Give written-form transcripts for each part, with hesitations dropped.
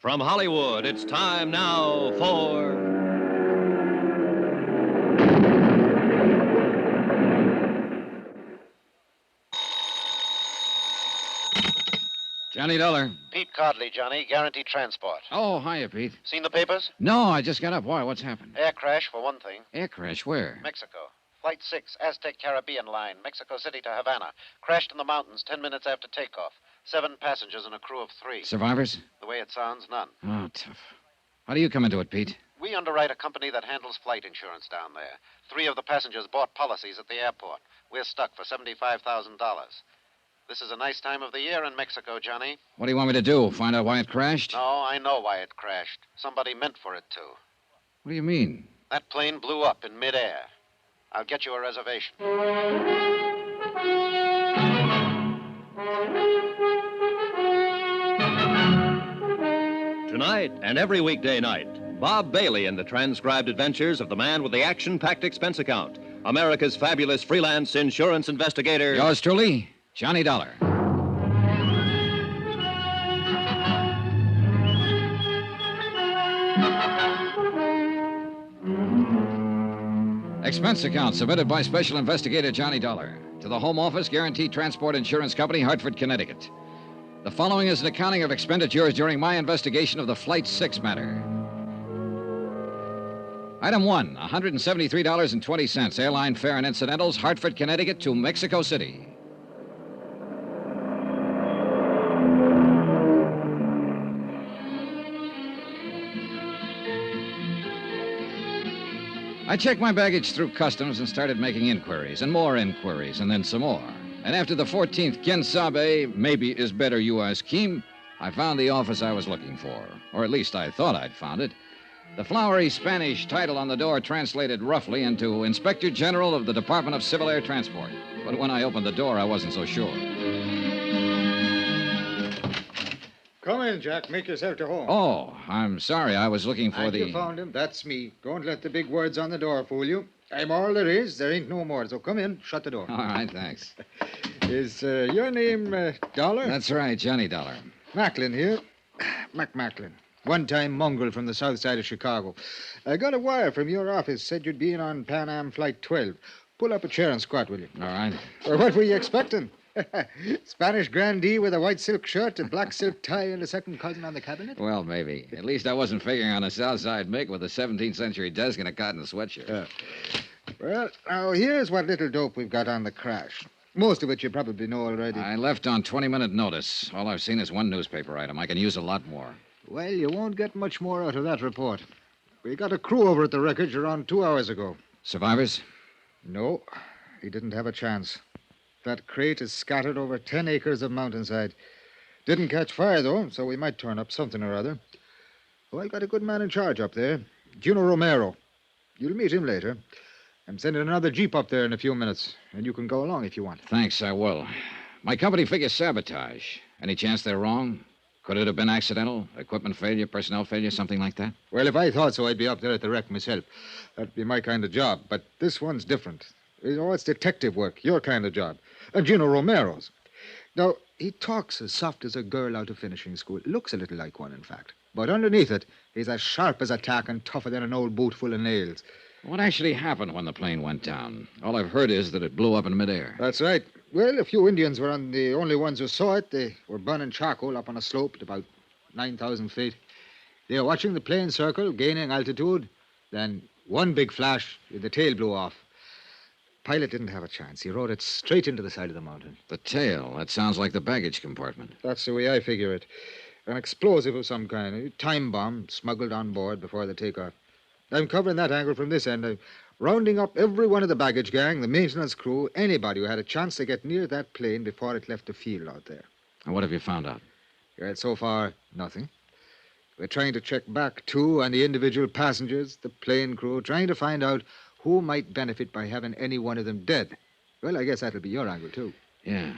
From Hollywood, it's time now for... Johnny Dollar. Pete Codley, Johnny. Guaranteed transport. Oh, hiya, Pete. Seen the papers? No, I just got up. Why? What's happened? Air crash, for one thing. Air crash? Where? Mexico. Flight 6, Aztec Caribbean line, Mexico City to Havana. Crashed in the mountains 10 minutes after takeoff. 7 passengers and a crew of 3. Survivors? The way it sounds, none. Oh, tough. How do you come into it, Pete? We underwrite a company that handles flight insurance down there. 3 of the passengers bought policies at the airport. We're stuck for $75,000. This is a nice time of the year in Mexico, Johnny. What do you want me to do? Find out why it crashed? No, I know why it crashed. Somebody meant for it to. What do you mean? That plane blew up in midair. I'll get you a reservation. Tonight and every weekday night, Bob Bailey in the transcribed adventures of the man with the action-packed expense account, America's fabulous freelance insurance investigator. Yours truly, Johnny Dollar. Expense account submitted by Special Investigator Johnny Dollar to the Home Office Guaranteed Transport Insurance Company, Hartford, Connecticut. The following is an accounting of expenditures during my investigation of the Flight 6 matter. Item 1, $173.20, airline fare and incidentals, Hartford, Connecticut to Mexico City. I checked my baggage through customs and started making inquiries, and more inquiries, and then some more. And after the 14th Quien Sabe, maybe is better you ask him, I found the office I was looking for. Or at least I thought I'd found it. The flowery Spanish title on the door translated roughly into Inspector General of the Department of Civil Air Transport. But when I opened the door, I wasn't so sure. Come in, Jack. Make yourself to home. Oh, I'm sorry. I was looking for You found him. That's me. Don't let the big words on the door fool you. I'm all there is. There ain't no more. So come in. Shut the door. All right, thanks. Is your name Dollar? That's right, Johnny Dollar. Macklin here. Macklin. One-time mongrel from the south side of Chicago. I got a wire from your office. Said you'd be in on Pan Am Flight 12. Pull up a chair and squat, will you? All right. Or what were you expecting? Spanish grandee with a white silk shirt, a black silk tie, and a second cousin on the cabinet? Well, maybe. At least I wasn't figuring on a Southside Mick with a 17th century desk and a cotton sweatshirt. Well, now, here's what little dope we've got on the crash. Most of it you probably know already. I left on 20-minute notice. All I've seen is one newspaper item. I can use a lot more. Well, you won't get much more out of that report. We got a crew over at the wreckage around 2 hours ago. Survivors? No, he didn't have a chance. That crate is scattered over 10 acres of mountainside. Didn't catch fire, though, so we might turn up something or other. Oh, I got a good man in charge up there, Juno Romero. You'll meet him later. I'm sending another jeep up there in a few minutes, and you can go along if you want. Thanks, I will. My company figures sabotage. Any chance they're wrong? Could it have been accidental? Equipment failure, personnel failure, something like that? Well, if I thought so, I'd be up there at the wreck myself. That'd be my kind of job. But this one's different. You know, it's detective work, your kind of job. And Gino Romero's. Now, he talks as soft as a girl out of finishing school. Looks a little like one, in fact. But underneath it, he's as sharp as a tack and tougher than an old boot full of nails. What actually happened when the plane went down? All I've heard is that it blew up in midair. That's right. Well, a few Indians were the only ones who saw it. They were burning charcoal up on a slope at about 9,000 feet. They were watching the plane circle, gaining altitude. Then one big flash, the tail blew off. Pilot didn't have a chance. He rode it straight into the side of the mountain. The tail? That sounds like the baggage compartment. That's the way I figure it. An explosive of some kind, a time bomb smuggled on board before the takeoff. I'm covering that angle from this end. I'm rounding up every one of the baggage gang, the maintenance crew, anybody who had a chance to get near that plane before it left the field out there. And what have you found out? Well, so far, nothing. We're trying to check back, too, on the individual passengers, the plane crew, trying to find out who might benefit by having any one of them dead. Well, I guess that'll be your angle, too. Yeah,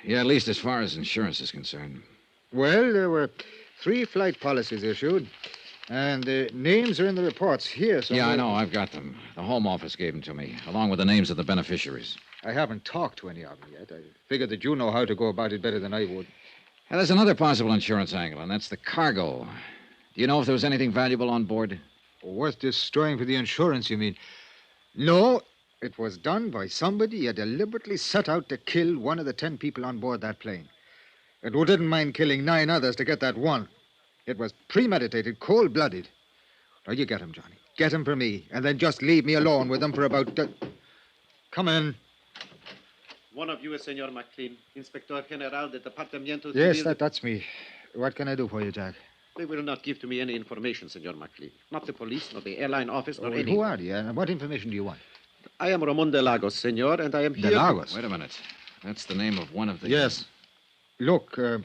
at least as far as insurance is concerned. Well, there were 3 flight policies issued, and the names are in the reports here somewhere. Yeah, I know. I've got them. The Home Office gave them to me, along with the names of the beneficiaries. I haven't talked to any of them yet. I figured that you know how to go about it better than I would. Now, there's another possible insurance angle, and that's the cargo. Do you know if there was anything valuable on board? Worth destroying for the insurance, you mean? No, it was done by somebody who deliberately set out to kill one of the 10 people on board that plane. And who didn't mind killing 9 others to get that one. It was premeditated, cold-blooded. Now, you get him, Johnny. Get him for me, and then just leave me alone with him for about... Come in. One of you is Senor McLean, Inspector General de Departamento Yes, Civil. that's me. What can I do for you, Jack? They will not give to me any information, Senor McLean. Not the police, nor the airline office, nor Who anyone. are you, and what information do you want? I am Ramon de Lagos, Senor, and I am here... De Lagos? Wait a minute. That's the name of one of the... Yes. Look, are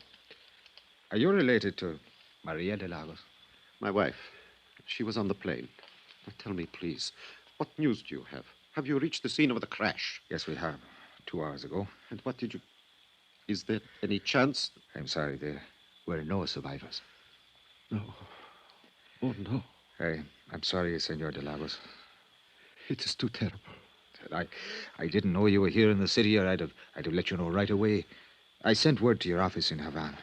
you related to Maria de Lagos? My wife. She was on the plane. Now tell me, please, what news do you have? Have you reached the scene of the crash? Yes, we have. 2 hours ago. And what did you... Is there any chance... I'm sorry, there were no survivors. No. Oh, no. I'm sorry, Senor de Lagos. It is too terrible. I didn't know you were here in the city, or I'd have let you know right away. I sent word to your office in Havana.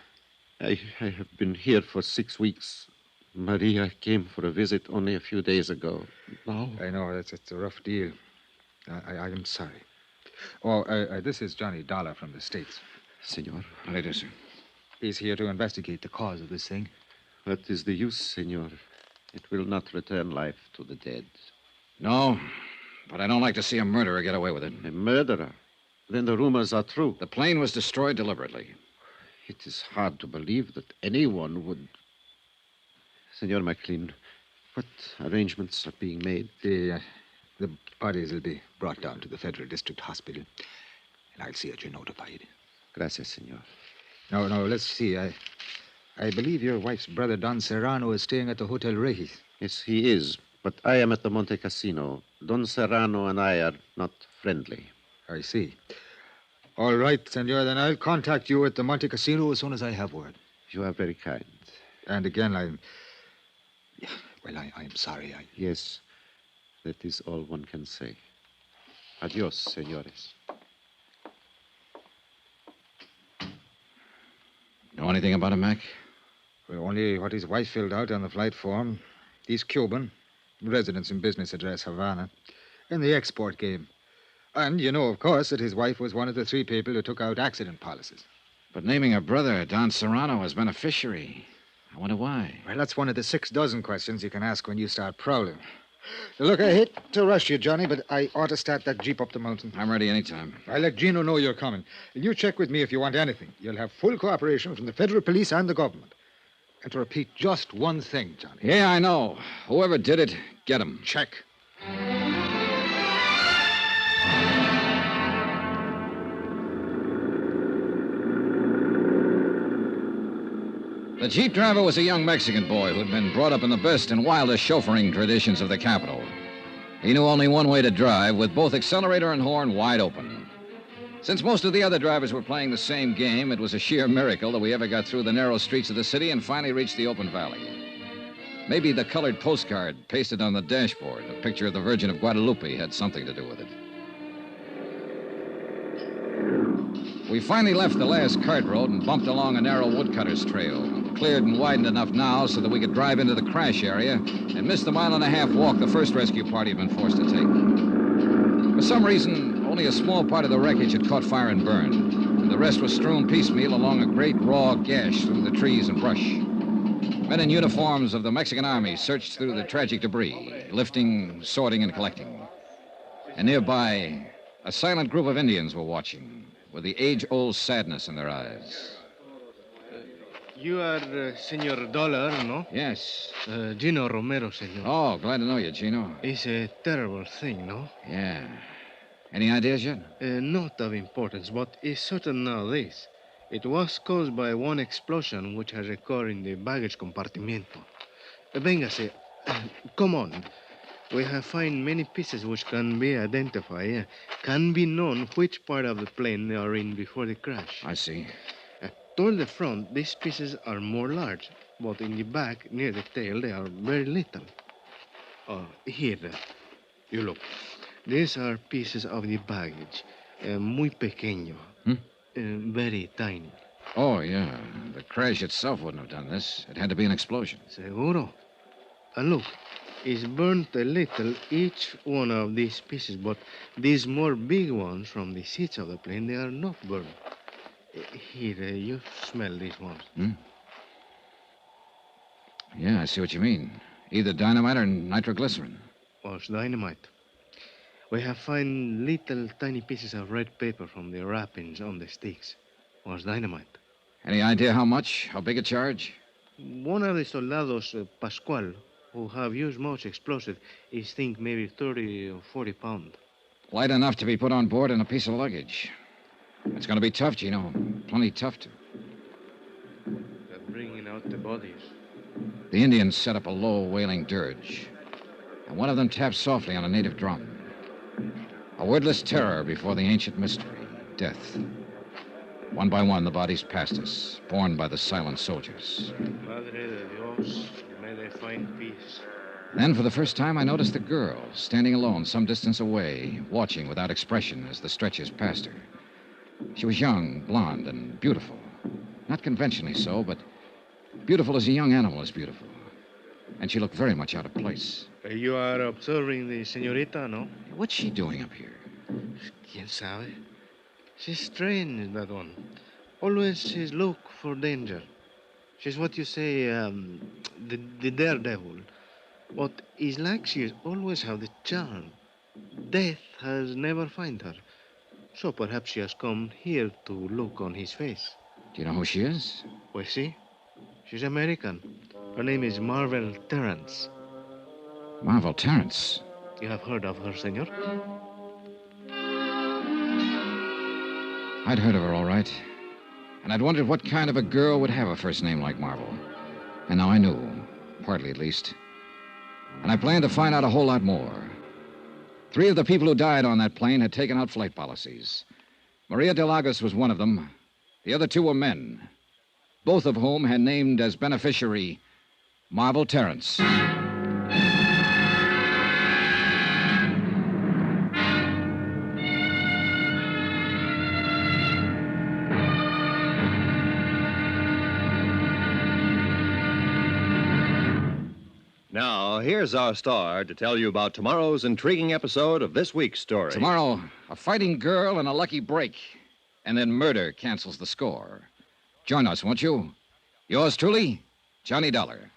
I have been here for 6 weeks. Maria came for a visit only a few days ago. Now... I know, it's a rough deal. I'm sorry. Oh, this is Johnny Dollar from the States. Senor. How do you do, sir? He's here to investigate the cause of this thing. What is the use, Senor? It will not return life to the dead. No, but I don't like to see a murderer get away with it. A murderer? Then the rumors are true. The plane was destroyed deliberately. It is hard to believe that anyone would... Senor McLean, what arrangements are being made? The bodies will be brought down to the Federal District Hospital, and I'll see that you're notified. Gracias, Senor. No, let's see. I believe your wife's brother, Don Serrano, is staying at the Hotel Regis. Yes, he is, but I am at the Monte Casino. Don Serrano and I are not friendly. I see. All right, Senor, then I'll contact you at the Monte Casino as soon as I have word. You are very kind. And again, I'm sorry. Yes, that is all one can say. Adios, senores. Know anything about him, Mac? Well, only what his wife filled out on the flight form. He's Cuban, residence and business address Havana, in the export game. And you know, of course, that his wife was one of the 3 people who took out accident policies. But naming her brother, Don Serrano, as beneficiary. I wonder why. Well, that's one of the 6 dozen questions you can ask when you start prowling. Look, I hate to rush you, Johnny, but I ought to start that jeep up the mountain. I'm ready anytime. I'll let Gino know you're coming. And you check with me if you want anything. You'll have full cooperation from the federal police and the government. And to repeat just one thing, Johnny. Yeah, I know. Whoever did it, get him. Check. The Jeep driver was a young Mexican boy who'd been brought up in the best and wildest chauffeuring traditions of the capital. He knew only one way to drive, with both accelerator and horn wide open. Since most of the other drivers were playing the same game, it was a sheer miracle that we ever got through the narrow streets of the city and finally reached the open valley. Maybe the colored postcard pasted on the dashboard, a picture of the Virgin of Guadalupe, had something to do with it. We finally left the last cart road and bumped along a narrow woodcutter's trail, cleared and widened enough now so that we could drive into the crash area and miss the 1.5-mile walk the first rescue party had been forced to take. For some reason, only a small part of the wreckage had caught fire and burned, and the rest was strewn piecemeal along a great raw gash through the trees and brush. Men in uniforms of the Mexican Army searched through the tragic debris, lifting, sorting, and collecting. And nearby, a silent group of Indians were watching, with the age-old sadness in their eyes. You are Senor Dollar, no? Yes. Gino Romero, senor. Oh, glad to know you, Gino. It's a terrible thing, no? Yeah. Any ideas yet? Not of importance, but it's certain nowadays. It was caused by one explosion which has occurred in the baggage compartimento. Véngase. Come on. We have found many pieces which can be identified, can be known which part of the plane they are in before the crash. I see. Toward the front, these pieces are more large, but in the back, near the tail, they are very little. Here, you look. These are pieces of the baggage, muy pequeño, very tiny. Oh, yeah. The crash itself wouldn't have done this. It had to be an explosion. Seguro. And look, it's burnt a little, each one of these pieces, but these more big ones from the seats of the plane, they are not burned. Here, you smell these ones. Hmm? Yeah, I see what you mean. Either dynamite or nitroglycerin. Was dynamite. We have found little tiny pieces of red paper from the wrappings on the sticks. Was dynamite. Any idea how much? How big a charge? One of the soldados, Pascual, who have used much explosive, is think maybe 30 or 40 pounds. Light enough to be put on board in a piece of luggage. It's going to be tough, Gino. Plenty tough to. They're bringing out the bodies. The Indians set up a low, wailing dirge, and one of them tapped softly on a native drum. A wordless terror before the ancient mystery, death. One by one, the bodies passed us, borne by the silent soldiers. Madre de Dios, may they find peace. Then, for the first time, I noticed the girl, standing alone some distance away, watching without expression as the stretchers passed her. She was young, blonde, and beautiful. Not conventionally so, but beautiful as a young animal is beautiful. And she looked very much out of place. You are observing the señorita, no? What's she doing up here? ¿Quién sabe? She's strange, that one. Always she's look for danger. She's what you say, the daredevil. But it's like she always have the charm. Death has never find her. So perhaps she has come here to look on his face. Do you know who she is? Pues sí. She's American. Her name is Marvel Terrence. Marvel Terrence. You have heard of her, senor? I'd heard of her, all right. And I'd wondered what kind of a girl would have a first name like Marvel. And now I knew, partly at least. And I planned to find out a whole lot more. 3 of the people who died on that plane had taken out flight policies. Maria de Lagos was one of them. The other 2 were men, both of whom had named as beneficiary Marvel Terrence. Now, here's our star to tell you about tomorrow's intriguing episode of this week's story. Tomorrow, a fighting girl and a lucky break. And then murder cancels the score. Join us, won't you? Yours truly, Johnny Dollar.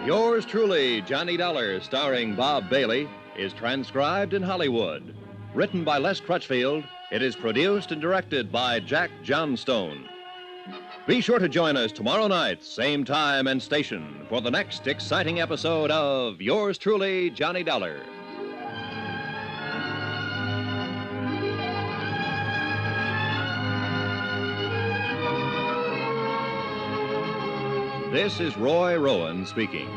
Yours truly, Johnny Dollar, starring Bob Bailey, is transcribed in Hollywood. Written by Les Crutchfield, it is produced and directed by Jack Johnstone. Be sure to join us tomorrow night, same time and station, for the next exciting episode of Yours truly, Johnny Dollar. This is Roy Rowan speaking.